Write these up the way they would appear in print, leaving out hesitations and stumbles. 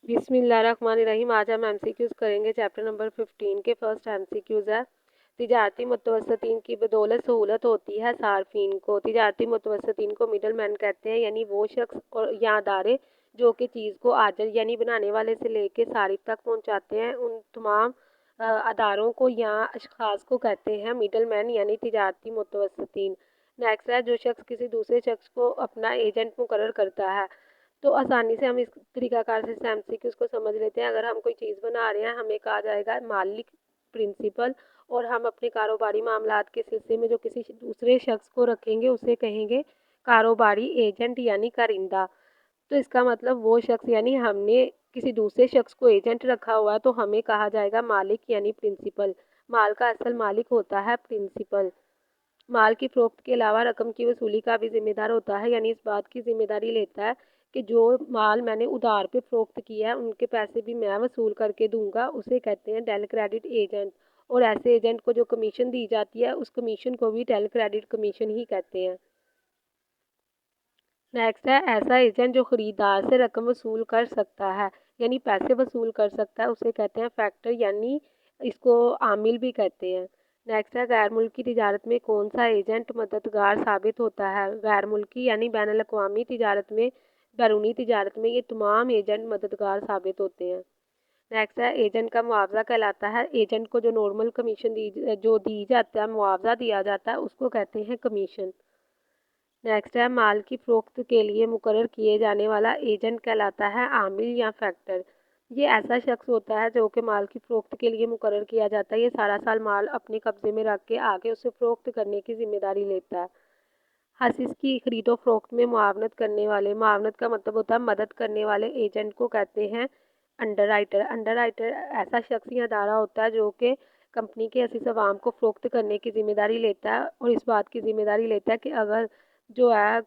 बिस्मिल्लाहिर्रहमानिर्रहीम। आज हम एमसीक्यूज़ करेंगे। चैप्टर नंबर 15 के फर्स्ट एमसीक्यूज़ है। तिजारती मुतवस्सितीन की बदौलत सहूलत होती है सार्फिन को। तिजारती मुतवस्सितीन को मिडल मैन कहते हैं, यानी वो शख्स और या अदारे जो कि चीज़ को आजर यानी बनाने वाले से लेके सारिफ तक पहुंचाते हैं। उन तमाम अदारों को या अशखास को कहते हैं मिडल मैन यानी तिजारती मुतवस्सितीन। नेक्स्ट है, जो शख्स किसी दूसरे शख्स को अपना एजेंट मुकर्रर करता है। तो आसानी से हम इस तरीकाकार से एमसीक्यूज़ को समझ लेते हैं। अगर हम कोई चीज़ बना रहे हैं, हमें कहा जाएगा मालिक, प्रिंसिपल, और हम अपने कारोबारी मामलात के सिलसिले में जो किसी दूसरे शख्स को रखेंगे उसे कहेंगे कारोबारी एजेंट यानी कारिंदा। तो इसका मतलब वो शख्स यानी हमने किसी दूसरे शख्स को एजेंट रखा हुआ है तो हमें कहा जाएगा मालिक यानी प्रिंसिपल। माल का असल मालिक होता है प्रिंसिपल। माल की फ़रोख्त के अलावा रकम की वसूली का भी ज़िम्मेदार होता है, यानी इस बात की ज़िम्मेदारी लेता है कि जो माल मैंने उधार पे फ़रोख्त किया है उनके पैसे भी मैं वसूल करके दूंगा। उसे कहते हैं टेल क्रेडिट एजेंट। और ऐसे एजेंट को जो कमीशन दी जाती है उस कमीशन को भी टेल क्रेडिट कमीशन ही कहते हैं। नेक्स्ट है, ऐसा एजेंट जो खरीदार से रकम वसूल कर सकता है यानी पैसे वसूल कर सकता है उसे कहते हैं फैक्टर, यानी इसको आमिल भी कहते हैं। नेक्स्ट है, गैर मुल्की तिजारत में कौन सा एजेंट मददगार साबित होता है। गैर मुल्की यानी बैन अल-अक़वामी तिजारत में, बैरूनी तिजारत में ये तमाम एजेंट मददगार साबित होते हैं। नेक्स्ट है, एजेंट का मुआवजा कहलाता है। एजेंट को जो नॉर्मल कमीशन दी जाता है, मुआवजा दिया जाता है, उसको कहते हैं कमीशन। नेक्स्ट है, माल की फ़रोख्त के लिए मुकर्रर किए जाने वाला एजेंट कहलाता है आमिल या फैक्टर। ये ऐसा शख्स होता है जो कि माल की फ़रोख्त के लिए मुकर्रर किया जाता है। ये सारा साल माल अपने कब्जे में रख के आगे उसे फ़रोख्त करने की ज़िम्मेदारी लेता है। हसीस की खरीदो फ़रोख्त में मुआवनत करने वाले, मुआवनत का मतलब होता है मदद करने वाले एजेंट को कहते हैं अंडरराइटर। अंडरराइटर ऐसा शख्स या अदारा होता है जो कि कंपनी के हसीस अवाम को फ़रोख्त करने की ज़िम्मेदारी लेता है और इस बात की ज़िम्मेदारी लेता है कि अगर जो है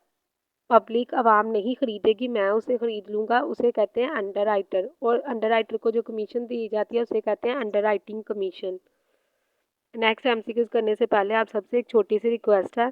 पब्लिक आवाम नहीं खरीदेगी मैं उसे खरीद लूँगा, उसे कहते हैं अंडरराइटर। और अंडरराइटर को जो कमीशन दी जाती है उसे कहते हैं अंडरराइटिंग कमीशन। नेक्स्ट एमसीक्यूज़ करने से पहले आप सबसे एक छोटी सी रिक्वेस्ट है।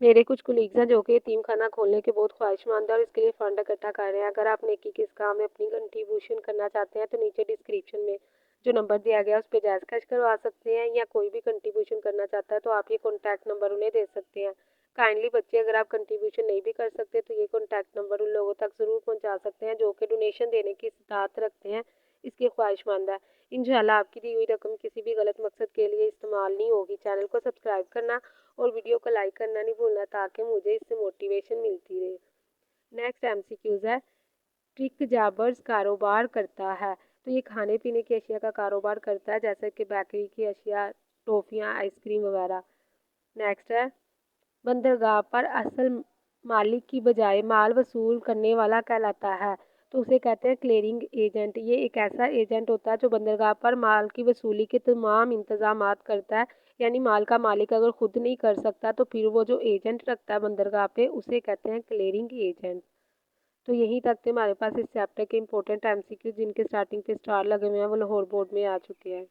मेरे कुछ कोलीग्स हैं जो कि यतीम खाना खोलने के बहुत ख्वाहिशमंद है और इसके लिए फ़ंड इकट्ठा कर रहे हैं। अगर आप नेकी के इस काम में अपनी कंट्रीब्यूशन करना चाहते हैं तो नीचे डिस्क्रिप्शन में जो नंबर दिया गया है उस पर जायज़ खर्च करवा सकते हैं, या कोई भी कंट्रीब्यूशन करना चाहता है तो आप ये कॉन्टैक्ट नंबर उन्हें दे सकते हैं। काइंडली बच्चे, अगर आप कंट्रीब्यूशन नहीं भी कर सकते तो ये कॉन्टैक्ट नंबर उन लोगों तक ज़रूर पहुँचा सकते हैं जो कि डोनेशन देने की इस्तात रखते हैं, इसके ख्वाहिशमंद है। इंशाल्लाह आपकी दी हुई रकम किसी भी गलत मकसद के लिए इस्तेमाल नहीं होगी। चैनल को सब्सक्राइब करना और वीडियो को लाइक करना नहीं भूलना ताकि मुझे इससे मोटिवेशन मिलती रहे। नेक्स्ट एमसीक्यूज़ है, ट्रिक जाबर्स कारोबार करता है। तो ये खाने पीने की अशिया का कारोबार करता है, जैसे कि बेकरी की अशिया, टॉफ़ियाँ, आइसक्रीम वगैरह। नेक्स्ट है, बंदरगाह पर असल मालिक की बजाय माल वसूल करने वाला कहलाता है, तो उसे कहते हैं क्लियरिंग एजेंट। ये एक ऐसा एजेंट होता है जो बंदरगाह पर माल की वसूली के तमाम इंतजामात करता है, यानी माल का मालिक अगर खुद नहीं कर सकता तो फिर वो जो एजेंट रखता है बंदरगाह पे उसे कहते हैं क्लियरिंग एजेंट। तो यहीं तक थे हमारे पास इस चैप्टर के इंपॉर्टेंट एमसीक्यू जिनके स्टार्टिंग पे स्टार लगे हुए हैं, वो लाहौर बोर्ड में आ चुके हैं।